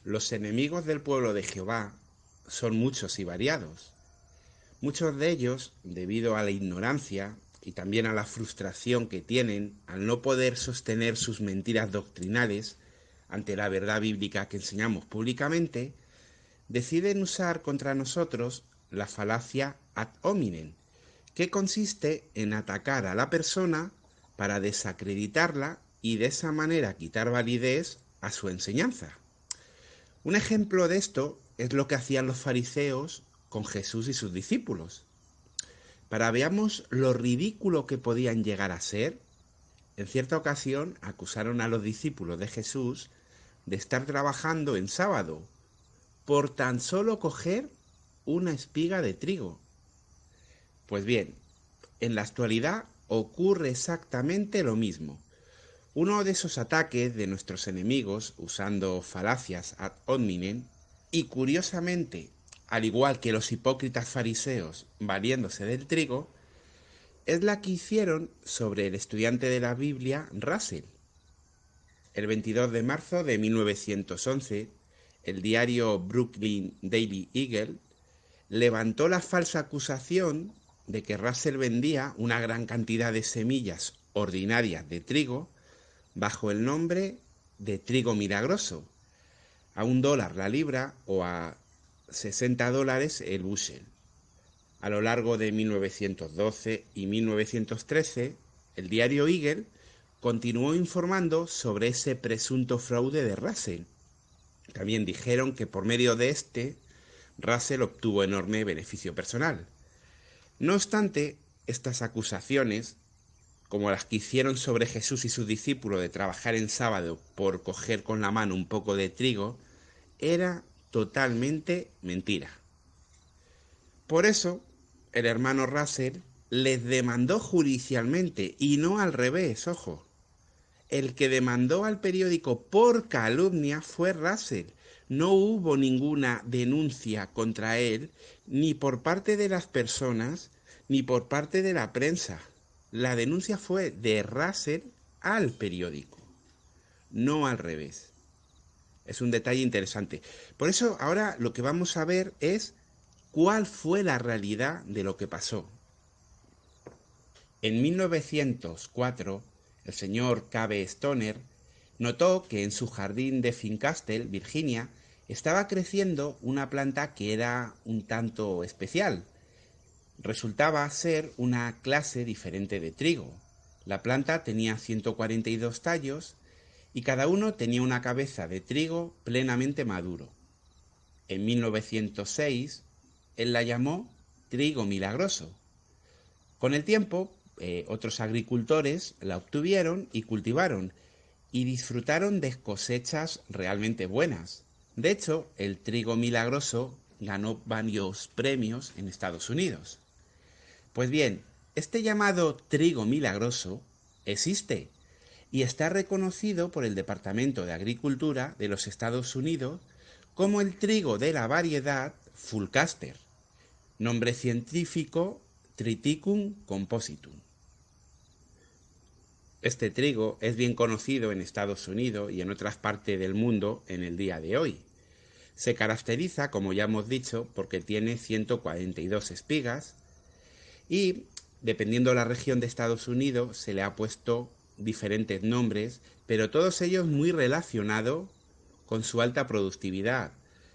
Los enemigos del pueblo de Jehová son muchos y variados. Muchos de ellos, debido a la ignorancia y también a la frustración que tienen al no poder sostener sus mentiras doctrinales ante la verdad bíblica que enseñamos públicamente, deciden usar contra nosotros la falacia ad hominem, que consiste en atacar a la persona para desacreditarla y de esa manera quitar validez a su enseñanza. Un ejemplo de esto es lo que hacían los fariseos con Jesús y sus discípulos. Para veamos lo ridículo que podían llegar a ser, en cierta ocasión acusaron a los discípulos de Jesús de estar trabajando en sábado por tan solo coger una espiga de trigo. Pues bien, en la actualidad ocurre exactamente lo mismo. Uno de esos ataques de nuestros enemigos, usando falacias ad hominem, y curiosamente, al igual que los hipócritas fariseos valiéndose del trigo, es la que hicieron sobre el estudiante de la Biblia Russell. El 22 de marzo de 1911, el diario Brooklyn Daily Eagle levantó la falsa acusación de que Russell vendía una gran cantidad de semillas ordinarias de trigo bajo el nombre de trigo milagroso, a $1 la libra o a $60 el bushel. A lo largo de 1912 y 1913, el diario Eagle continuó informando sobre ese presunto fraude de Russell. También dijeron que por medio de este, Russell obtuvo enorme beneficio personal. No obstante, estas acusaciones, como las que hicieron sobre Jesús y sus discípulos de trabajar en sábado por coger con la mano un poco de trigo, era totalmente mentira. Por eso, el hermano Russell les demandó judicialmente, y no al revés, ojo. El que demandó al periódico por calumnia fue Russell. No hubo ninguna denuncia contra él, ni por parte de las personas, ni por parte de la prensa. La denuncia fue de Russell al periódico, no al revés. Es un detalle interesante. Por eso ahora lo que vamos a ver es cuál fue la realidad de lo que pasó. En 1904, el señor Cave Stoner notó que en su jardín de Fincastle, Virginia, estaba creciendo una planta que era un tanto especial. Resultaba ser una clase diferente de trigo. La planta tenía 142 tallos y cada uno tenía una cabeza de trigo plenamente maduro. En 1906, él la llamó trigo milagroso. Con el tiempo, otros agricultores la obtuvieron y cultivaron y disfrutaron de cosechas realmente buenas. De hecho, el trigo milagroso ganó varios premios en Estados Unidos. Pues bien, este llamado trigo milagroso existe y está reconocido por el Departamento de Agricultura de los Estados Unidos como el trigo de la variedad Fullcaster, nombre científico Triticum compositum. Este trigo es bien conocido en Estados Unidos y en otras partes del mundo en el día de hoy. Se caracteriza, como ya hemos dicho, porque tiene 142 espigas y, dependiendo de la región de Estados Unidos, se le ha puesto diferentes nombres, pero todos ellos muy relacionados con su alta productividad.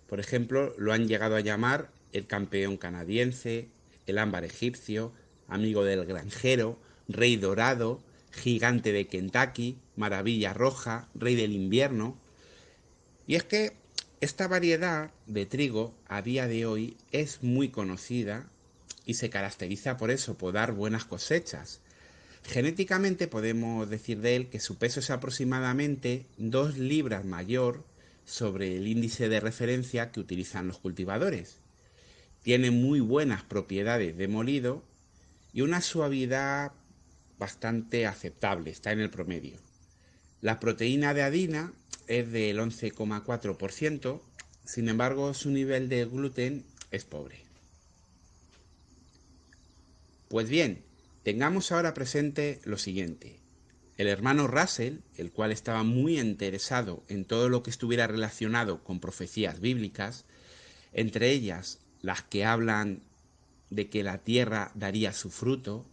Por ejemplo, lo han llegado a llamar el campeón canadiense, el ámbar egipcio, amigo del granjero, rey dorado, gigante de Kentucky, maravilla roja, rey del invierno. Y es que esta variedad de trigo a día de hoy es muy conocida y se caracteriza por eso, por dar buenas cosechas. Genéticamente podemos decir de él que su peso es aproximadamente 2 libras mayor sobre el índice de referencia que utilizan los cultivadores. Tiene muy buenas propiedades de molido y una suavidad bastante aceptable, está en el promedio. La proteína de harina es del 11,4%, sin embargo su nivel de gluten es pobre. Pues bien, tengamos ahora presente lo siguiente. El hermano Russell, el cual estaba muy interesado en todo lo que estuviera relacionado con profecías bíblicas, entre ellas las que hablan de que la tierra daría su fruto,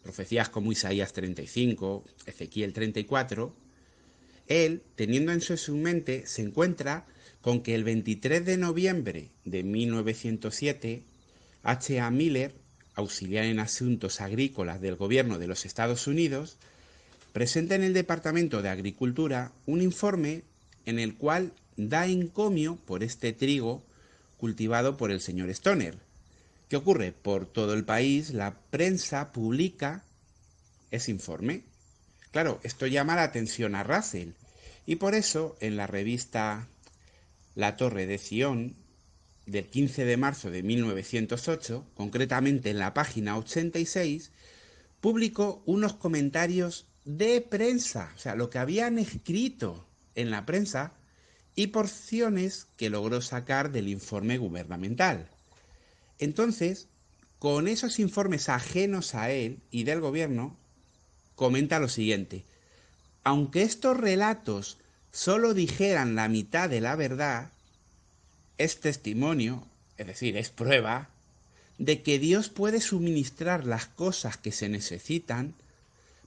profecías como Isaías 35, Ezequiel 34, él, teniendo en su mente, se encuentra con que el 23 de noviembre de 1907, H. A. Miller, auxiliar en asuntos agrícolas del gobierno de los Estados Unidos, presenta en el Departamento de Agricultura un informe en el cual da encomio por este trigo cultivado por el señor Stoner. ¿Qué ocurre? Por todo el país la prensa publica ese informe. Claro, esto llama la atención a Russell y por eso en la revista La Torre de Sion del 15 de marzo de 1908, concretamente en la página 86, publicó unos comentarios de prensa, o sea, lo que habían escrito en la prensa y porciones que logró sacar del informe gubernamental. Entonces, con esos informes ajenos a él y del gobierno, comenta lo siguiente: aunque estos relatos solo dijeran la mitad de la verdad, es testimonio, es decir, es prueba, de que Dios puede suministrar las cosas que se necesitan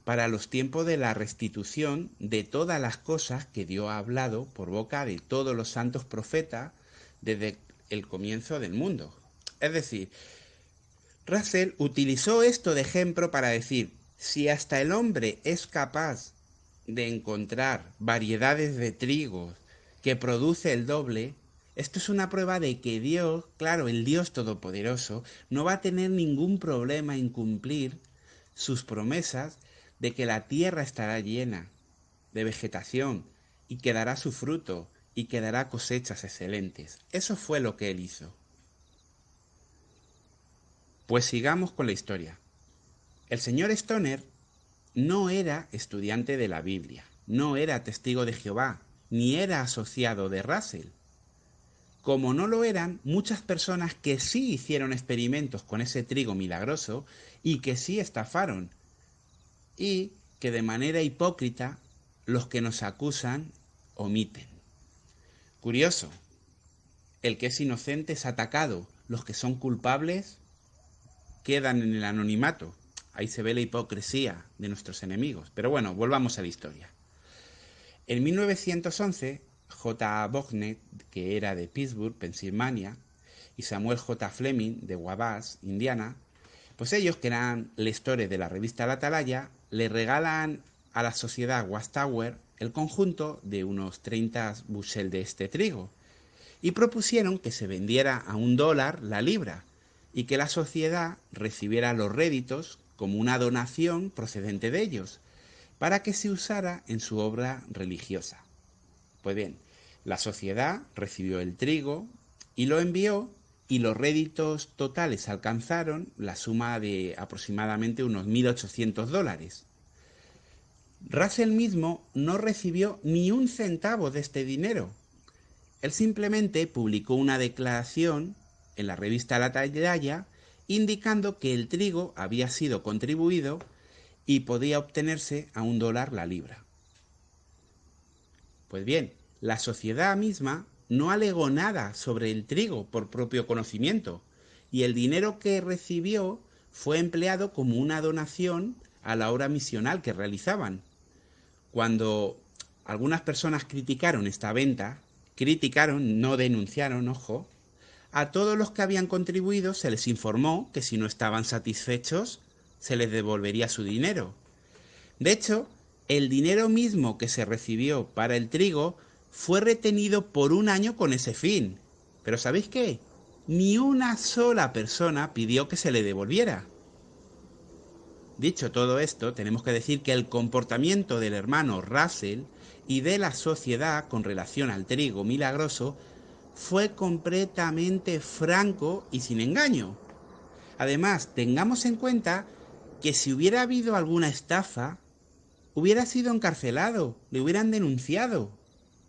para los tiempos de la restitución de todas las cosas que Dios ha hablado por boca de todos los santos profetas desde el comienzo del mundo. Es decir, Russell utilizó esto de ejemplo para decir, si hasta el hombre es capaz de encontrar variedades de trigo que produce el doble, esto es una prueba de que Dios, claro, el Dios Todopoderoso, no va a tener ningún problema en cumplir sus promesas de que la tierra estará llena de vegetación y que dará su fruto y que dará cosechas excelentes. Eso fue lo que él hizo. Pues sigamos con la historia. El señor Stoner no era estudiante de la Biblia, no era testigo de Jehová, ni era asociado de Russell. Como no lo eran muchas personas que sí hicieron experimentos con ese trigo milagroso y que sí estafaron, y que de manera hipócrita los que nos acusan omiten. Curioso, el que es inocente es atacado, los que son culpables quedan en el anonimato. Ahí se ve la hipocresía de nuestros enemigos. Pero bueno, volvamos a la historia. En 1911, J. A. Bognet, que era de Pittsburgh, Pensilvania, y Samuel J. Fleming, de Wabash, Indiana, pues ellos, que eran lectores de la revista La Atalaya, le regalan a la sociedad Watchtower el conjunto de unos 30 bushel de este trigo y propusieron que se vendiera a $1 la libra y que la sociedad recibiera los réditos como una donación procedente de ellos para que se usara en su obra religiosa. Pues bien, la sociedad recibió el trigo y lo envió y los réditos totales alcanzaron la suma de aproximadamente unos $1.800. Russell mismo no recibió ni un centavo de este dinero. Él simplemente publicó una declaración en la revista La Atalaya indicando que el trigo había sido contribuido y podía obtenerse a $1 la libra. Pues bien, la sociedad misma no alegó nada sobre el trigo por propio conocimiento y el dinero que recibió fue empleado como una donación a la obra misional que realizaban. Cuando algunas personas criticaron esta venta, no denunciaron, ojo, a todos los que habían contribuido se les informó que si no estaban satisfechos se les devolvería su dinero. De hecho, el dinero mismo que se recibió para el trigo fue retenido por un año con ese fin. Pero ¿sabéis qué? Ni una sola persona pidió que se le devolviera. Dicho todo esto, tenemos que decir que el comportamiento del hermano Russell y de la sociedad con relación al trigo milagroso fue completamente franco y sin engaño. Además, tengamos en cuenta que si hubiera habido alguna estafa, hubiera sido encarcelado, le hubieran denunciado,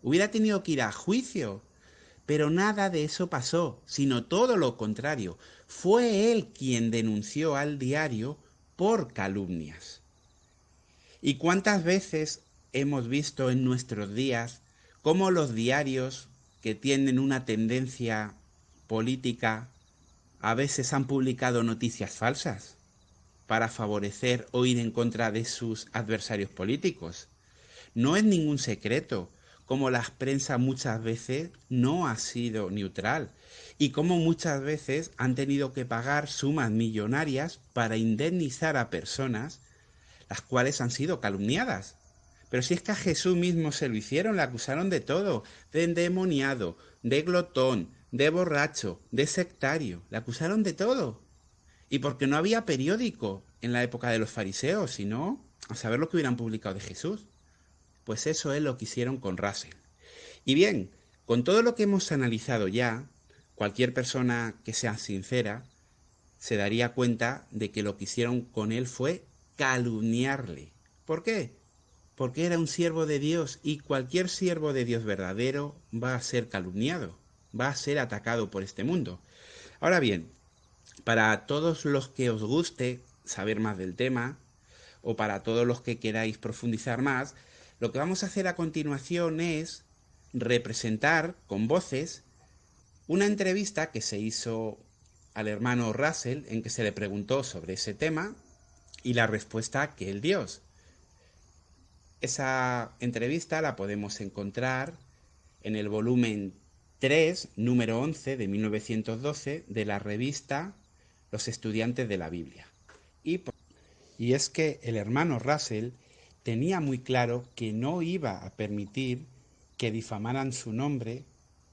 hubiera tenido que ir a juicio. Pero nada de eso pasó, sino todo lo contrario. Fue él quien denunció al diario por calumnias. ¿Y cuántas veces hemos visto en nuestros días cómo los diarios que tienen una tendencia política a veces han publicado noticias falsas para favorecer o ir en contra de sus adversarios políticos? No es ningún secreto cómo la prensa muchas veces no ha sido neutral y cómo muchas veces han tenido que pagar sumas millonarias para indemnizar a personas las cuales han sido calumniadas. Pero si es que a Jesús mismo se lo hicieron, le acusaron de todo, de endemoniado, de glotón, de borracho, de sectario, le acusaron de todo. Y porque no había periódico en la época de los fariseos, sino a saber lo que hubieran publicado de Jesús. Pues eso es lo que hicieron con Russell. Y bien, con todo lo que hemos analizado ya, cualquier persona que sea sincera se daría cuenta de que lo que hicieron con él fue calumniarle. ¿Por qué? Porque era un siervo de Dios y cualquier siervo de Dios verdadero va a ser calumniado, va a ser atacado por este mundo. Ahora bien, para todos los que os guste saber más del tema, o para todos los que queráis profundizar más, lo que vamos a hacer a continuación es representar con voces una entrevista que se hizo al hermano Russell en que se le preguntó sobre ese tema y la respuesta que él dio. Esa entrevista la podemos encontrar en el volumen 3, número 11 de 1912 de la revista Los Estudiantes de la Biblia. Y es que el hermano Russell tenía muy claro que no iba a permitir que difamaran su nombre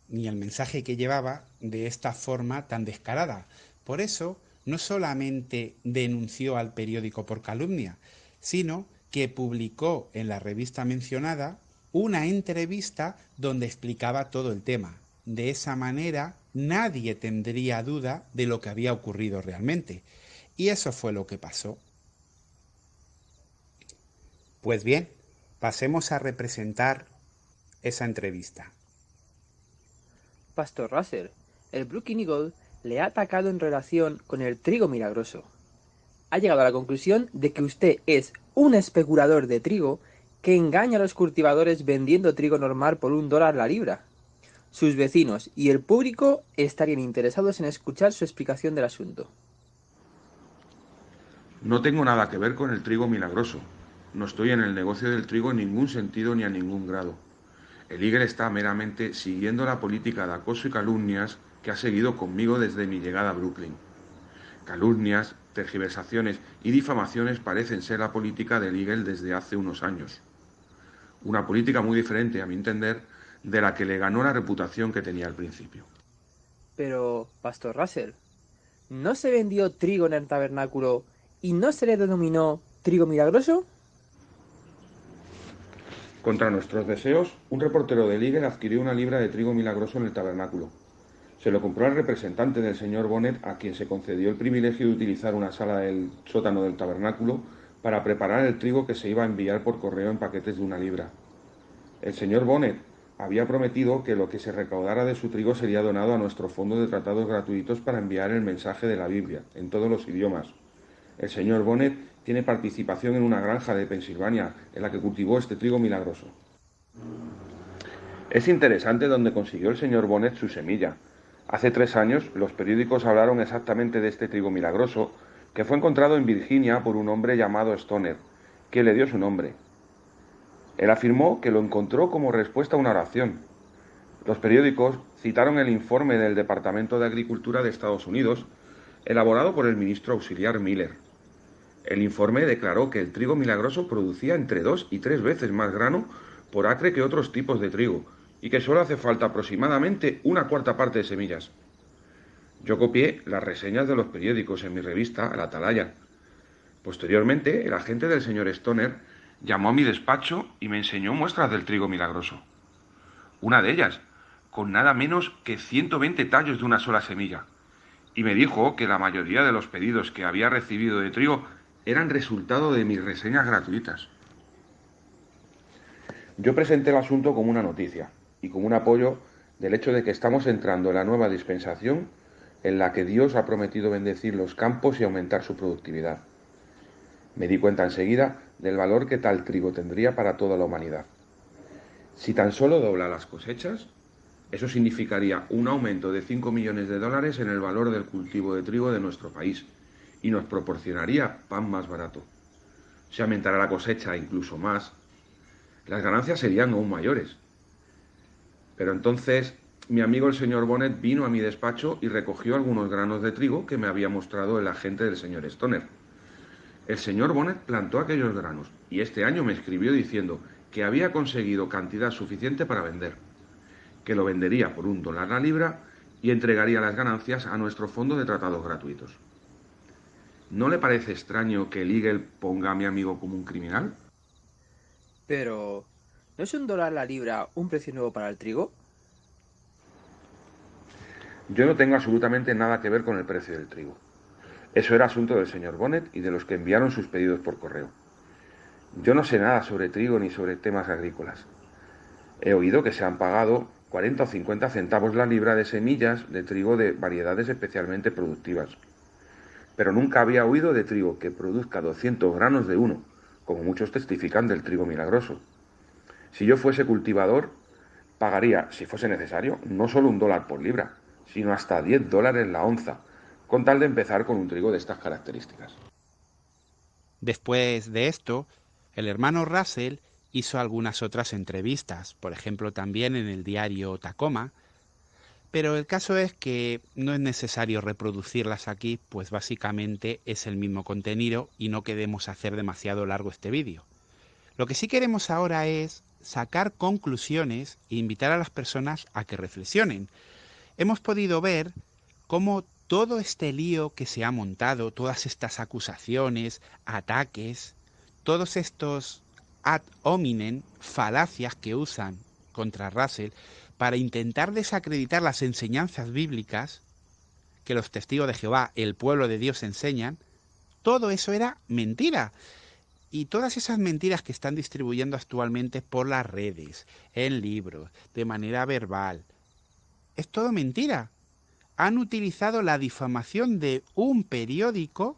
ni el mensaje que llevaba de esta forma tan descarada. Por eso, no solamente denunció al periódico por calumnia, sino que publicó en la revista mencionada una entrevista donde explicaba todo el tema. De esa manera, nadie tendría duda de lo que había ocurrido realmente. Y eso fue lo que pasó. Pues bien, pasemos a representar esa entrevista. Pastor Russell, el Brooklyn Eagle le ha atacado en relación con el trigo milagroso. Ha llegado a la conclusión de que usted es un especulador de trigo que engaña a los cultivadores vendiendo trigo normal por $1 la libra. Sus vecinos y el público estarían interesados en escuchar su explicación del asunto. No tengo nada que ver con el trigo milagroso. No estoy en el negocio del trigo en ningún sentido ni a ningún grado. El Eagle está meramente siguiendo la política de acoso y calumnias que ha seguido conmigo desde mi llegada a Brooklyn. Calumnias, tergiversaciones y difamaciones parecen ser la política del Eagle desde hace unos años. Una política muy diferente, a mi entender, de la que le ganó la reputación que tenía al principio. Pero, Pastor Russell, ¿no se vendió trigo en el tabernáculo y no se le denominó trigo milagroso? Contra nuestros deseos, un reportero del Eagle adquirió una libra de trigo milagroso en el tabernáculo. Se lo compró al representante del señor Bonnet, a quien se concedió el privilegio de utilizar una sala del sótano del tabernáculo para preparar el trigo que se iba a enviar por correo en paquetes de 1 libra. El señor Bonnet había prometido que lo que se recaudara de su trigo sería donado a nuestro fondo de tratados gratuitos para enviar el mensaje de la Biblia, en todos los idiomas. El señor Bonnet tiene participación en una granja de Pensilvania en la que cultivó este trigo milagroso. Es interesante dónde consiguió el señor Bonnet su semilla. Hace 3 años los periódicos hablaron exactamente de este trigo milagroso que fue encontrado en Virginia por un hombre llamado Stoner, que le dio su nombre. Él afirmó que lo encontró como respuesta a una oración. Los periódicos citaron el informe del Departamento de Agricultura de Estados Unidos, elaborado por el ministro auxiliar Miller. El informe declaró que el trigo milagroso producía entre 2 y 3 veces más grano por acre que otros tipos de trigo, y que solo hace falta aproximadamente 1/4 parte de semillas. Yo copié las reseñas de los periódicos en mi revista, El Atalaya. Posteriormente, el agente del señor Stoner llamó a mi despacho y me enseñó muestras del trigo milagroso. Una de ellas, con nada menos que 120 tallos de una sola semilla. Y me dijo que la mayoría de los pedidos que había recibido de trigo eran resultado de mis reseñas gratuitas. Yo presenté el asunto como una noticia y como un apoyo del hecho de que estamos entrando en la nueva dispensación en la que Dios ha prometido bendecir los campos y aumentar su productividad. Me di cuenta enseguida del valor que tal trigo tendría para toda la humanidad. Si tan solo dobla las cosechas, eso significaría un aumento de 5 millones de dólares en el valor del cultivo de trigo de nuestro país y nos proporcionaría pan más barato. Si aumentara la cosecha incluso más, las ganancias serían aún mayores. Pero entonces mi amigo el señor Bonnet vino a mi despacho y recogió algunos granos de trigo que me había mostrado el agente del señor Stoner. El señor Bonnet plantó aquellos granos y este año me escribió diciendo que había conseguido cantidad suficiente para vender, que lo vendería por $1 la libra y entregaría las ganancias a nuestro fondo de tratados gratuitos. ¿No le parece extraño que el Eagle ponga a mi amigo como un criminal? Pero, ¿no es $1 la libra un precio nuevo para el trigo? Yo no tengo absolutamente nada que ver con el precio del trigo. Eso era asunto del señor Bonnet y de los que enviaron sus pedidos por correo. Yo no sé nada sobre trigo ni sobre temas agrícolas. He oído que se han pagado 40 o 50 centavos la libra de semillas de trigo de variedades especialmente productivas. Pero nunca había oído de trigo que produzca 200 granos de uno, como muchos testifican del trigo milagroso. Si yo fuese cultivador, pagaría, si fuese necesario, no solo $1 por libra, sino hasta $10 la onza, con tal de empezar con un trigo de estas características. Después de esto, el hermano Russell hizo algunas otras entrevistas, por ejemplo también en el diario Tacoma, pero el caso es que no es necesario reproducirlas aquí, pues básicamente es el mismo contenido y no queremos hacer demasiado largo este vídeo. Lo que sí queremos ahora es sacar conclusiones e invitar a las personas a que reflexionen. Hemos podido ver cómo todo este lío que se ha montado, todas estas acusaciones, ataques, todos estos ad hominem, falacias que usan contra Russell para intentar desacreditar las enseñanzas bíblicas que los testigos de Jehová, el pueblo de Dios, enseñan, todo eso era mentira. Y todas esas mentiras que están distribuyendo actualmente por las redes, en libros, de manera verbal, es todo mentira. Han utilizado la difamación de un periódico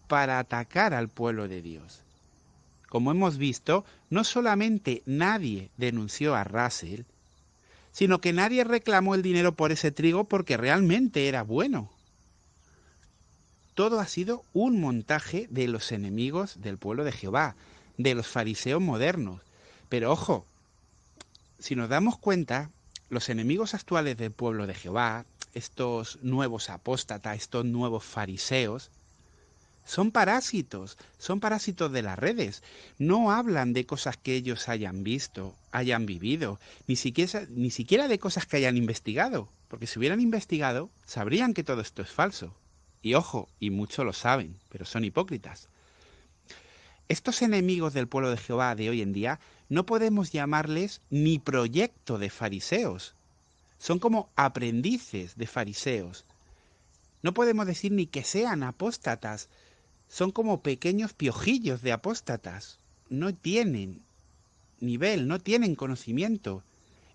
para atacar al pueblo de Dios. Como hemos visto, no solamente nadie denunció a Russell, sino que nadie reclamó el dinero por ese trigo porque realmente era bueno. Todo ha sido un montaje de los enemigos del pueblo de Jehová, de los fariseos modernos. Pero ojo, si nos damos cuenta, los enemigos actuales del pueblo de Jehová, estos nuevos apóstatas, estos nuevos fariseos, son parásitos de las redes. No hablan de cosas que ellos hayan visto, hayan vivido, ni siquiera de cosas que hayan investigado, porque si hubieran investigado, sabrían que todo esto es falso. Y ojo, y muchos lo saben, pero son hipócritas. Estos enemigos del pueblo de Jehová de hoy en día no podemos llamarles ni proyecto de fariseos. Son como aprendices de fariseos. No podemos decir ni que sean apóstatas. Son como pequeños piojillos de apóstatas. No tienen nivel, no tienen conocimiento.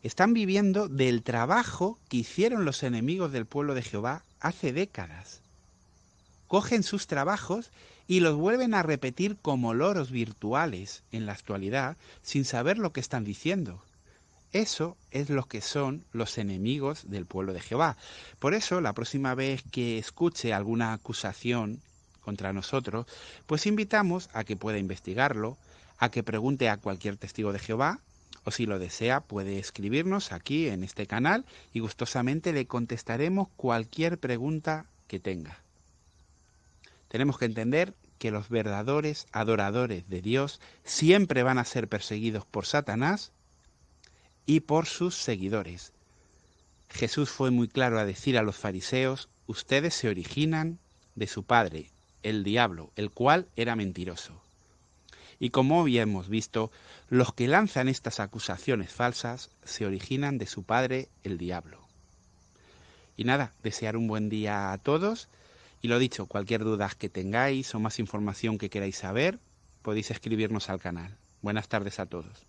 Están viviendo del trabajo que hicieron los enemigos del pueblo de Jehová hace décadas. Cogen sus trabajos y los vuelven a repetir como loros virtuales en la actualidad sin saber lo que están diciendo. Eso es lo que son los enemigos del pueblo de Jehová. Por eso, la próxima vez que escuche alguna acusación contra nosotros, pues invitamos a que pueda investigarlo, a que pregunte a cualquier testigo de Jehová, o si lo desea puede escribirnos aquí en este canal y gustosamente le contestaremos cualquier pregunta que tenga. Tenemos que entender que los verdaderos adoradores de Dios siempre van a ser perseguidos por Satanás y por sus seguidores. Jesús fue muy claro a decir a los fariseos: ustedes se originan de su padre, el diablo, el cual era mentiroso. Y como hoy hemos visto, los que lanzan estas acusaciones falsas se originan de su padre, el diablo. Y nada, desear un buen día a todos. Y lo dicho, cualquier duda que tengáis o más información que queráis saber, podéis escribirnos al canal. Buenas tardes a todos.